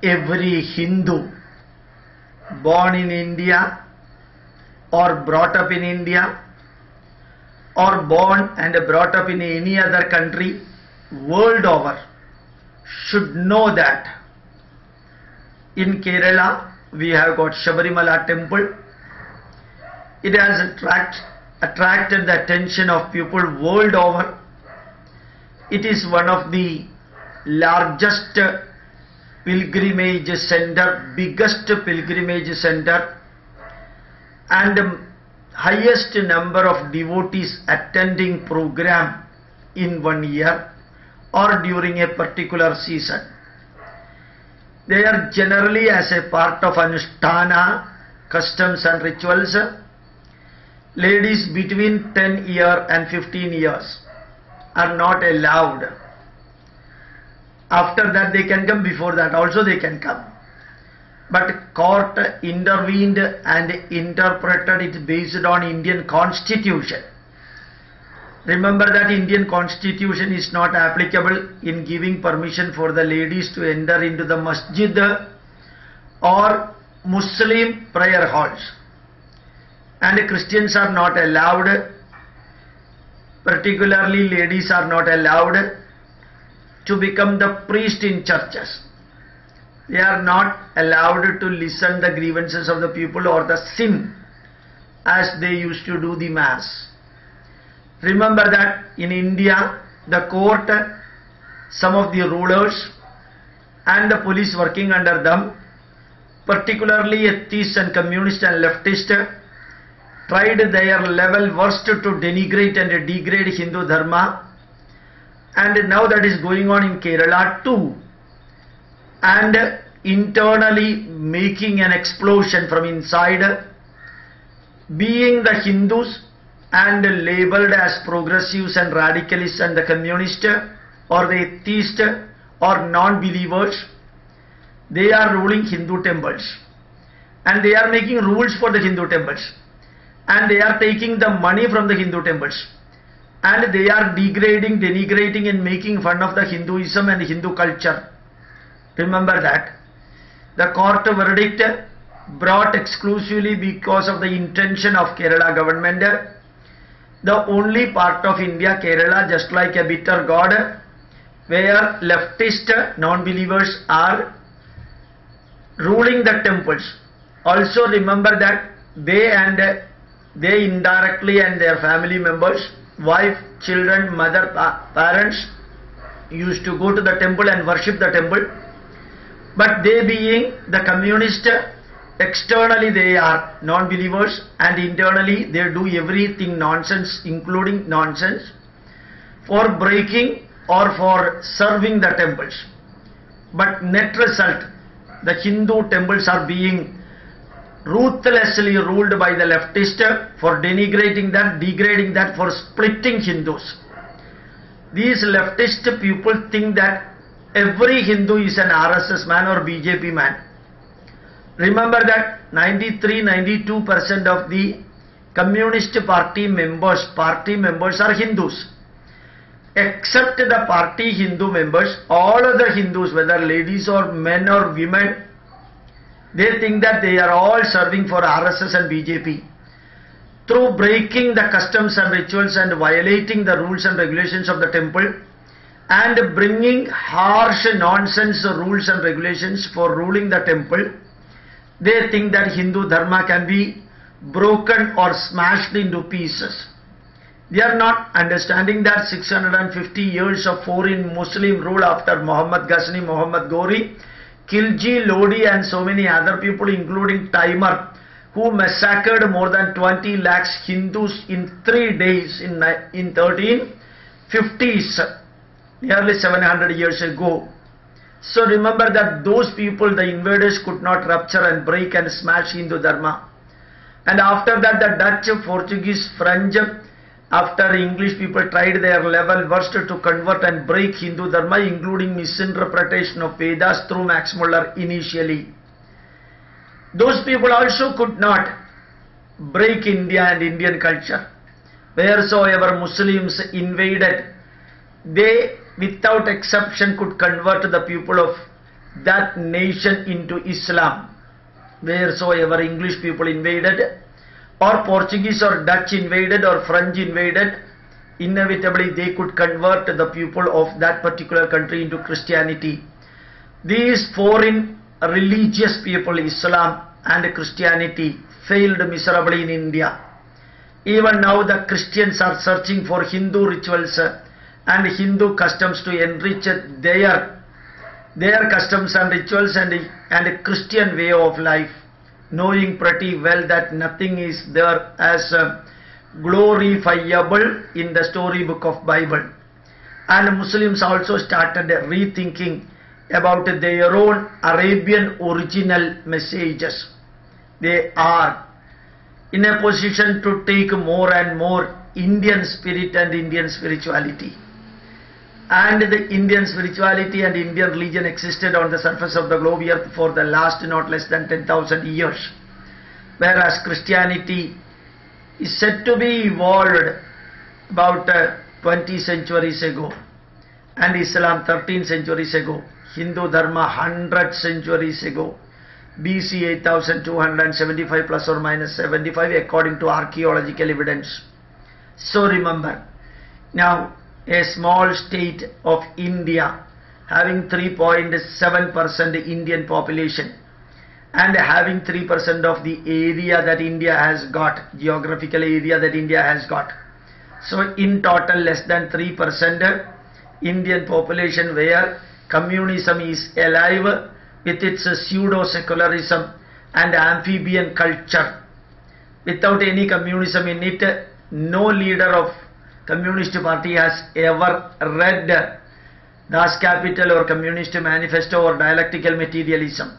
every Hindu born in India or brought up in India or born and brought up in any other country world over should know that in Kerala we have got Sabarimala temple. It has attracted the attention of people world over. It is one of the largest pilgrimage center, biggest pilgrimage center, and highest number of devotees attending program in 1 year or during a particular season. They are generally as a part of Anushtana, customs and rituals. Ladies between 10 years and 15 years are not allowed. After that they can come, before that also they can come. But court intervened and interpreted it based on Indian constitution. Remember that Indian constitution is not applicable in giving permission for the ladies to enter into the masjid or Muslim prayer halls. And Christians are not allowed, particularly ladies are not allowed to become the priest in churches. They are not allowed to listen the grievances of the people or the sin as they used to do the mass. Remember that in India, the court, some of the rulers and the police working under them, particularly atheists and communists and leftists, tried their level worst to denigrate and degrade Hindu Dharma, and now that is going on in Kerala too, and internally making an explosion from inside, being the Hindus and labeled as progressives and radicalists and the communists or the atheists or non-believers. They are ruling Hindu temples and they are making rules for the Hindu temples and they are taking the money from the Hindu temples and they are degrading, denigrating and making fun of the Hinduism and Hindu culture. Remember that. The court verdict brought exclusively because of the intention of Kerala government. The only part of India, Kerala, just like a bitter god, where leftist non-believers are ruling the temples. Also remember that they indirectly and their family members, wife, children, mother, parents used to go to the temple and worship the temple. But they being the communist, externally they are non-believers and internally they do everything nonsense, including nonsense, for breaking or for serving the temples. But net result, the Hindu temples are being ruthlessly ruled by the leftist for denigrating that, degrading that, for splitting Hindus. These leftist people think that every Hindu is an RSS man or BJP man. Remember that 93-92% of the Communist Party members are Hindus. Except the party Hindu members, all other Hindus, whether ladies or men or women, they think that they are all serving for RSS and BJP. Through breaking the customs and rituals and violating the rules and regulations of the temple and bringing harsh nonsense rules and regulations for ruling the temple, they think that Hindu Dharma can be broken or smashed into pieces. They are not understanding that 650 years of foreign Muslim rule after Muhammad Ghazni, Muhammad Ghori, Khilji, Lodi and so many other people including Timur, who massacred more than 20 lakhs Hindus in 3 days in 1350s, nearly 700 years ago. So remember that those people, the invaders, could not rupture and break and smash Hindu Dharma. And after that the Dutch, Portuguese, French, after English people tried their level worst to convert and break Hindu Dharma, including misinterpretation of Vedas through Max Muller initially. Those people also could not break India and Indian culture. Wheresoever Muslims invaded, they without exception could convert the people of that nation into Islam. Wheresoever English people invaded, or Portuguese or Dutch invaded, or French invaded, inevitably they could convert the people of that particular country into Christianity. These foreign religious people, Islam and Christianity, failed miserably in India. Even now the Christians are searching for Hindu rituals and Hindu customs to enrich their customs and rituals and Christian way of life, knowing pretty well that nothing is there as glorifiable in the storybook of Bible. And Muslims also started rethinking about their own Arabian original messages. They are in a position to take more and more Indian spirit and Indian spirituality. And the Indian spirituality and Indian religion existed on the surface of the globe earth for the last not less than 10,000 years. Whereas Christianity is said to be evolved about 20 centuries ago, and Islam 13 centuries ago, Hindu Dharma 100 centuries ago, BC 8275 plus or minus 75 according to archaeological evidence. So remember, now a small state of India having 3.7% Indian population and having 3% of the area that India has got, geographical area that India has got. So in total less than 3% Indian population where communism is alive with its pseudo-secularism and amphibian culture. Without any communism in it, no leader of Communist Party has ever read Das Kapital or Communist Manifesto or dialectical materialism.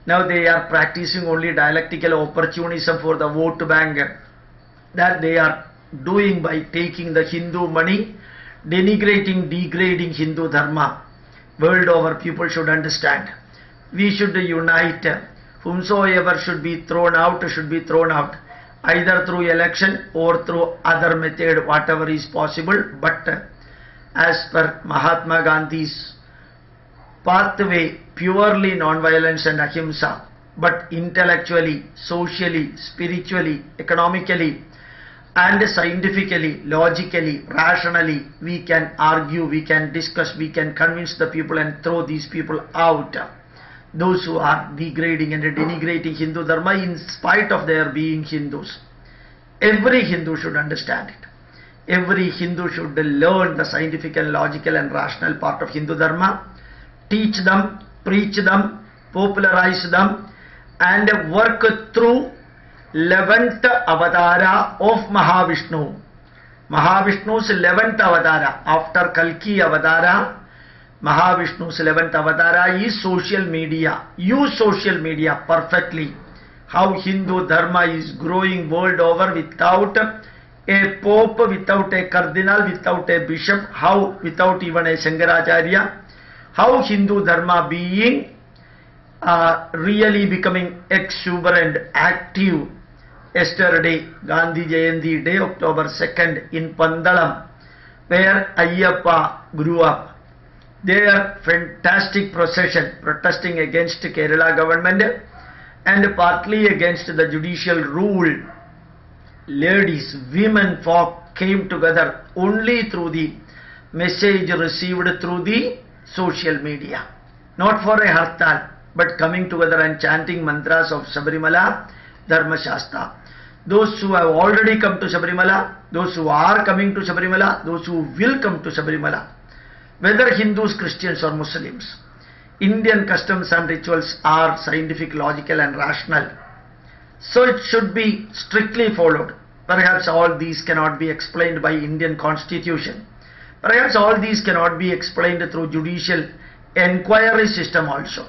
Now they are practicing only dialectical opportunism for the vote bank that they are doing by taking the Hindu money, denigrating, degrading Hindu Dharma. World over, people should understand. We should unite. Whomsoever should be thrown out, either through election or through other method, whatever is possible. But as per Mahatma Gandhi's pathway, purely non-violence and ahimsa, but intellectually, socially, spiritually, economically and scientifically, logically, rationally, we can argue, we can discuss, we can convince the people and throw these people out. Those who are degrading and denigrating Hindu Dharma in spite of their being Hindus. Every Hindu should understand it. Every Hindu should learn the scientific and logical and rational part of Hindu Dharma, teach them, preach them, popularize them, and work through 11th Avatara of Mahavishnu. Mahavishnu's 11th Avatara after Kalki Avatara. Mahavishnu's 11th Avatara is social media. Use social media perfectly. How Hindu Dharma is growing world over without a pope, without a cardinal, without a bishop, how without even a Shankaracharya, how Hindu Dharma being really becoming exuberant, active. Yesterday, Gandhi Jayanti Day, October 2nd in Pandalam, where Ayyappa grew up. Their fantastic procession protesting against Kerala government and partly against the judicial rule. Ladies, women, folk came together only through the message received through the social media. Not for a hartal, but coming together and chanting mantras of Sabarimala Dharma Shastra. Those who have already come to Sabarimala, those who are coming to Sabarimala, those who will come to Sabarimala, whether Hindus, Christians or Muslims, Indian customs and rituals are scientific, logical and rational. So it should be strictly followed. Perhaps all these cannot be explained by Indian constitution. Perhaps all these cannot be explained through judicial enquiry system also.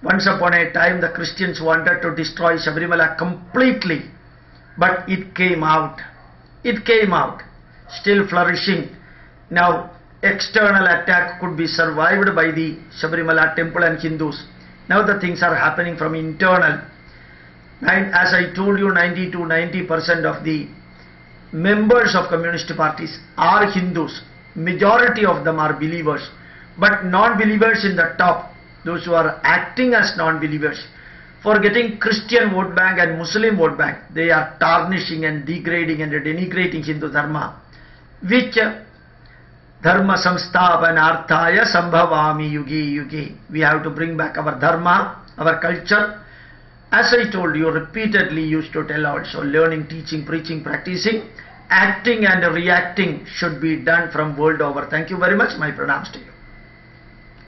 Once upon a time the Christians wanted to destroy Sabarimala completely, but it came out. It came out, still flourishing. Now external attack could be survived by the Sabarimala temple and Hindus. Now the things are happening from internal. And as I told you, 90 to 90% of the members of communist parties are Hindus. Majority of them are believers, but non-believers in the top those who are acting as non-believers, for getting Christian vote bank and Muslim vote bank, they are tarnishing and degrading and denigrating Hindu Dharma, which Dharma samsthapanarthaya sambhavami yugi yugi. We have to bring back our Dharma, our culture. As I told you, repeatedly used to tell also, learning, teaching, preaching, practicing, acting and reacting should be done from world over. Thank you very much. My pranams to you.